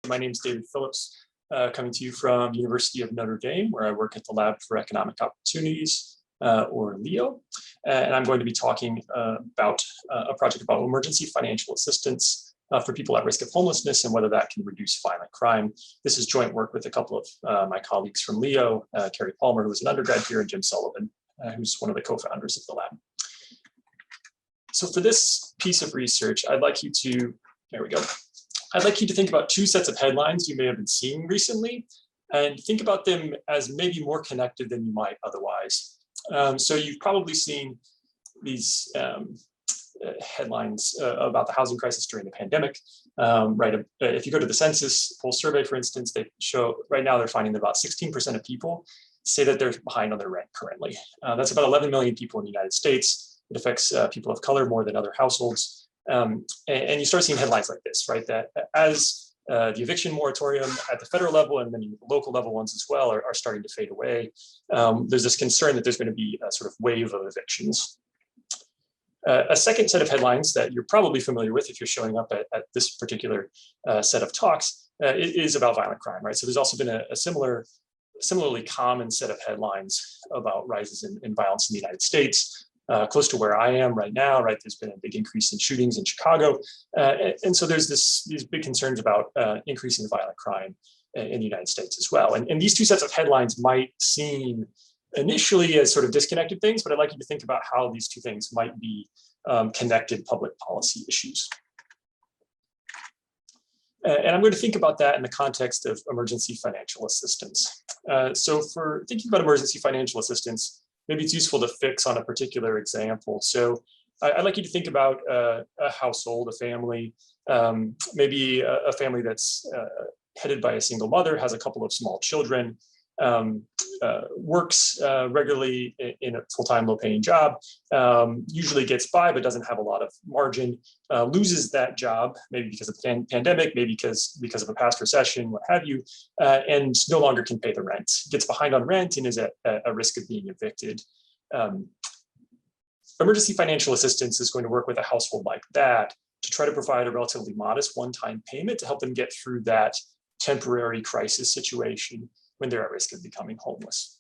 My name is David Phillips, coming to you from University of Notre Dame, where I work at the Lab for Economic Opportunities, or LEO. And I'm going to be talking about a project about emergency financial assistance for people at risk of homelessness and whether that can reduce violent crime. This is joint work with a couple of my colleagues from LEO, Carrie Palmer, who was an undergrad here, and Jim Sullivan, who's one of the co-founders of the lab. So for this piece of research, I'd like you to think about two sets of headlines you may have been seeing recently and think about them as maybe more connected than you might otherwise. So you've probably seen these headlines about the housing crisis during the pandemic. If you go to the census poll survey, for instance, they show right now they're finding that about 16% of people say that they're behind on their rent currently. That's about 11 million people in the United States. It affects people of color more than other households. And you start seeing headlines like this, right? That as the eviction moratorium at the federal level and many local level ones as well are starting to fade away, there's this concern that there's going to be a sort of wave of evictions. A second set of headlines that you're probably familiar with if you're showing up at this particular set of talks is about violent crime, right? So there's also been a similarly common set of headlines about rises in violence in the United States. Close to where I am right now, right? There's been a big increase in shootings in Chicago. And so there's these big concerns about increasing violent crime in the United States as well. And these two sets of headlines might seem initially as sort of disconnected things, but I'd like you to think about how these two things might be connected public policy issues. And I'm going to think about that in the context of emergency financial assistance. So for thinking about emergency financial assistance, maybe it's useful to fix on a particular example. So I'd like you to think about a household, a family, maybe a family that's headed by a single mother, has a couple of small children, works regularly in a full-time low-paying job, usually gets by but doesn't have a lot of margin, loses that job, maybe because of the pandemic, maybe because of a past recession, what have you, and no longer can pay the rent, gets behind on rent and is at a risk of being evicted. Emergency financial assistance is going to work with a household like that to try to provide a relatively modest one-time payment to help them get through that temporary crisis situation when they're at risk of becoming homeless.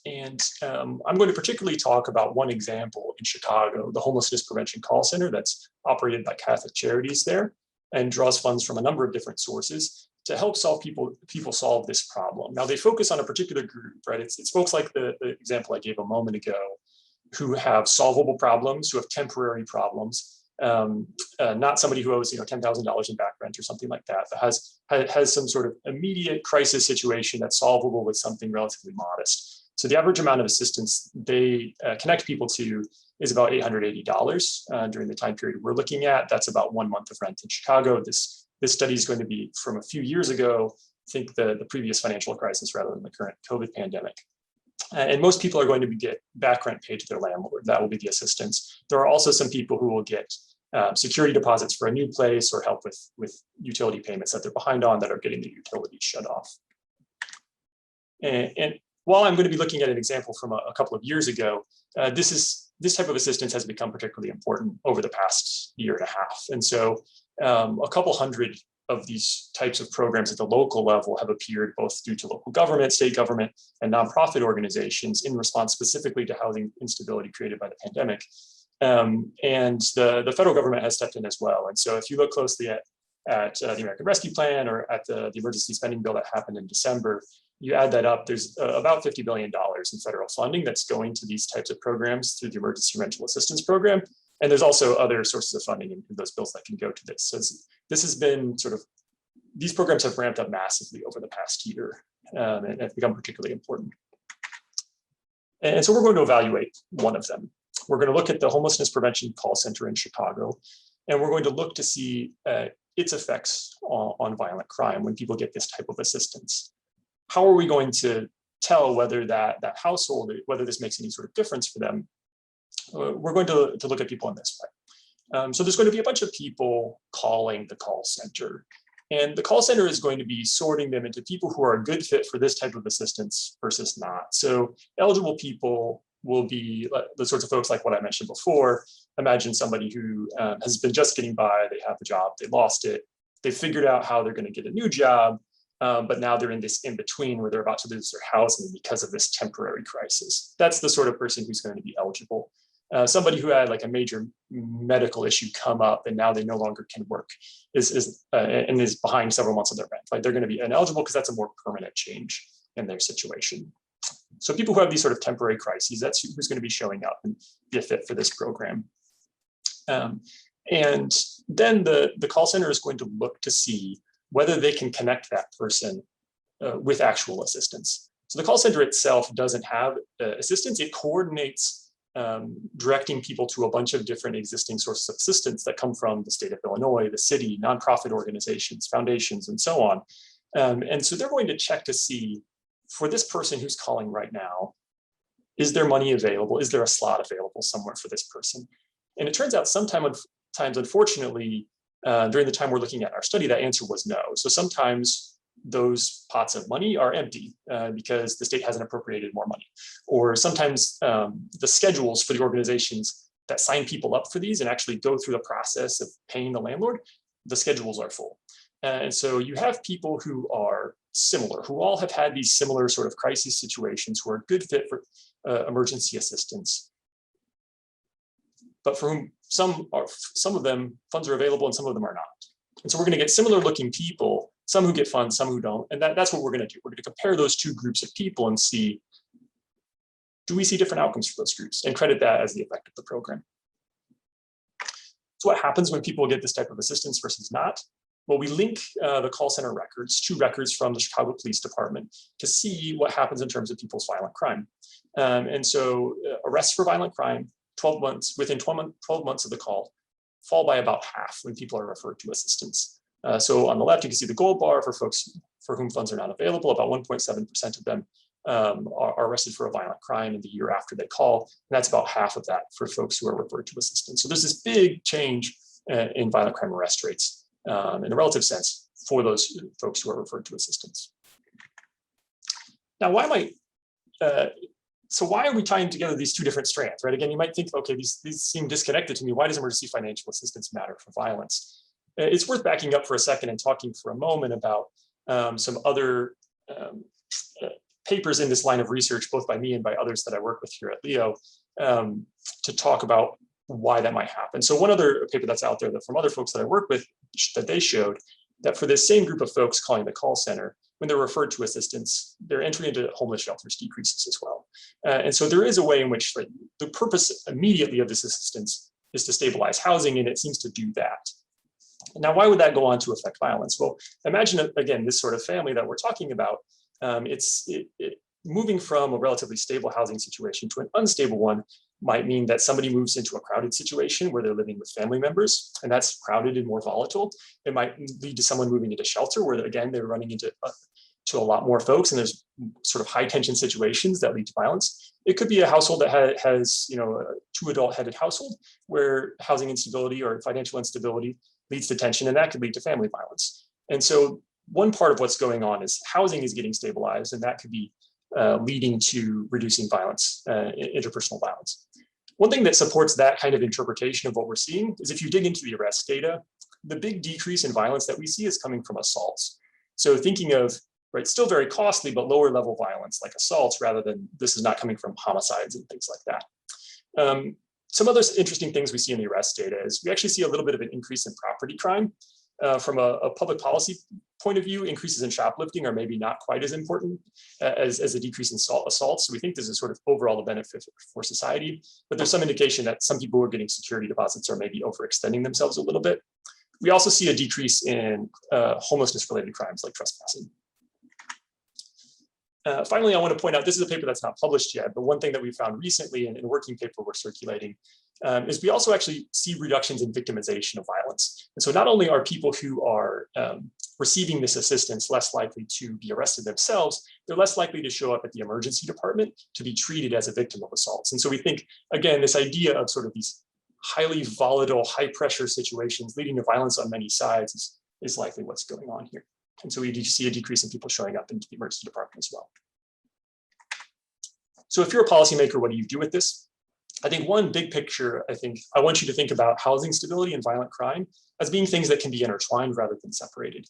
And I'm going to particularly talk about one example in Chicago, the Homelessness Prevention Call Center that's operated by Catholic Charities there and draws funds from a number of different sources to help people solve this problem. Now they focus on a particular group, right? It's folks like the example I gave a moment ago who have solvable problems, who have temporary problems, not somebody who owes $10,000 in back rent or something like that, but has some sort of immediate crisis situation that's solvable with something relatively modest. So the average amount of assistance they connect people to is about $880 during the time period we're looking at. That's about 1 month of rent in Chicago. This study is going to be from a few years ago, I think the previous financial crisis rather than the current COVID pandemic. And most people are going to get back rent paid to their landlord. That will be the assistance. There are also some people who will get security deposits for a new place or help with utility payments that they're behind on that are getting the utilities shut off. And while I'm going to be looking at an example from a couple of years ago, this type of assistance has become particularly important over the past year and a half. And so a couple hundred of these types of programs at the local level have appeared both due to local government, state government, and nonprofit organizations in response specifically to housing instability created by the pandemic. And the federal government has stepped in as well. And so if you look closely at the American Rescue Plan or at the emergency spending bill that happened in December, you add that up, there's about $50 billion in federal funding that's going to these types of programs through the Emergency Rental Assistance Program. And there's also other sources of funding in those bills that can go to this. So this has been these programs have ramped up massively over the past year and have become particularly important. And so we're going to evaluate one of them. We're going to look at the Homelessness Prevention Call Center in Chicago, and we're going to look to see its effects on violent crime when people get this type of assistance. How are we going to tell whether that household, whether this makes any sort of difference for them? We're going to look at people in this way. So there's going to be a bunch of people calling the call center. And the call center is going to be sorting them into people who are a good fit for this type of assistance versus not. So eligible people will be the sorts of folks like what I mentioned before. Imagine somebody who has been just getting by, they have a job, they lost it, They figured out how they're going to get a new job, but now they're in this in-between where they're about to lose their housing because of this temporary crisis. That's the sort of person who's going to be eligible. Somebody who had like a major medical issue come up and now they no longer can work and is behind several months of their rent. Like they're going to be ineligible because that's a more permanent change in their situation. So people who have these sort of temporary crises, that's who's going to be showing up and be a fit for this program. And then the call center is going to look to see whether they can connect that person with actual assistance. So the call center itself doesn't have assistance. It coordinates directing people to a bunch of different existing sources of assistance that come from the state of Illinois, the city, nonprofit organizations, foundations, and so on. And so they're going to check to see, for this person who's calling right now, is there money available? Is there a slot available somewhere for this person? And it turns out sometimes, unfortunately, during the time we're looking at our study, that answer was no. So sometimes those pots of money are empty because the state hasn't appropriated more money. Or sometimes the schedules for the organizations that sign people up for these and actually go through the process of paying the landlord, the schedules are full. And so you have people who are similar, who all have had these similar sort of crisis situations, who are a good fit for emergency assistance, but for whom some of them funds are available and some of them are not. And so we're going to get similar looking people, some who get funds, some who don't. And that's what we're going to do. We're going to compare those two groups of people and see, do we see different outcomes for those groups, and credit that as the effect of the program. So what happens when people get this type of assistance versus not? Well, we link the call center records to records from the Chicago Police Department to see what happens in terms of people's violent crime. And so arrests for violent crime, 12 months, within 12 months of the call, fall by about half when people are referred to assistance. So on the left, you can see the gold bar for folks for whom funds are not available. About 1.7% of them are arrested for a violent crime in the year after they call. And that's about half of that for folks who are referred to assistance. So there's this big change in violent crime arrest rates in a relative sense for those folks who are referred to assistance. Now, why are we tying together these two different strands, right? Again, you might think, okay, these seem disconnected to me. Why does emergency financial assistance matter for violence? It's worth backing up for a second and talking for a moment about some other papers in this line of research, both by me and by others that I work with here at Leo, to talk about why that might happen. So one other paper that's out there that from other folks that I work with, that they showed that for this same group of folks calling the call center, when they're referred to assistance, their entry into homeless shelters decreases as well. And so there is a way in which, like, the purpose immediately of this assistance is to stabilize housing, and it seems to do that. Now, why would that go on to affect violence? Well, imagine, again, this sort of family that we're talking about. Moving from a relatively stable housing situation to an unstable one might mean that somebody moves into a crowded situation where they're living with family members, and that's crowded and more volatile. It might lead to someone moving into shelter where, again, they're running into to a lot more folks, and there's sort of high tension situations that lead to violence. It could be a household that has, a two adult headed household where housing instability or financial instability leads to tension, and that could lead to family violence. And so one part of what's going on is housing is getting stabilized, and that could be leading to reducing violence, interpersonal violence. One thing that supports that kind of interpretation of what we're seeing is if you dig into the arrest data, the big decrease in violence that we see is coming from assaults. So thinking of, right, still very costly, but lower level violence like assaults, rather than this is not coming from homicides and things like that. Some other interesting things we see in the arrest data is we actually see a little bit of an increase in property crime. From a public policy point of view, increases in shoplifting are maybe not quite as important as a decrease in assaults. So we think this is sort of overall a benefit for society, but there's some indication that some people who are getting security deposits are maybe overextending themselves a little bit. We also see a decrease in homelessness-related crimes like trespassing. Finally, I want to point out, this is a paper that's not published yet, but one thing that we found recently in a working paper we're circulating is we also actually see reductions in victimization of violence. And so not only are people who are receiving this assistance less likely to be arrested themselves, they're less likely to show up at the emergency department to be treated as a victim of assaults. And so we think, again, this idea of sort of these highly volatile, high pressure situations leading to violence on many sides is likely what's going on here. And so we do see a decrease in people showing up into the emergency department as well. So if you're a policymaker, what do you do with this? I think one big picture, I want you to think about housing stability and violent crime as being things that can be intertwined rather than separated.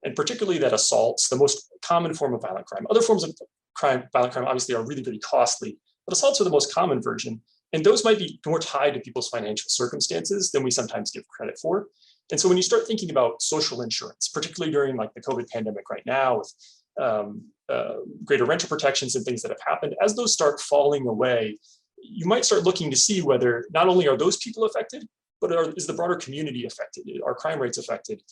And particularly that assaults, the most common form of violent crime. Other forms of violent crime obviously are really, really costly, but assaults are the most common version. And those might be more tied to people's financial circumstances than we sometimes give credit for. And so when you start thinking about social insurance, particularly during like the COVID pandemic right now with greater rental protections and things that have happened, as those start falling away, you might start looking to see whether not only are those people affected, but is the broader community affected? Are crime rates affected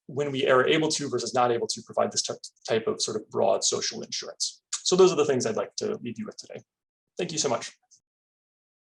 when we are able to versus not able to provide this type of sort of broad social insurance? So those are the things I'd like to leave you with today. Thank you so much.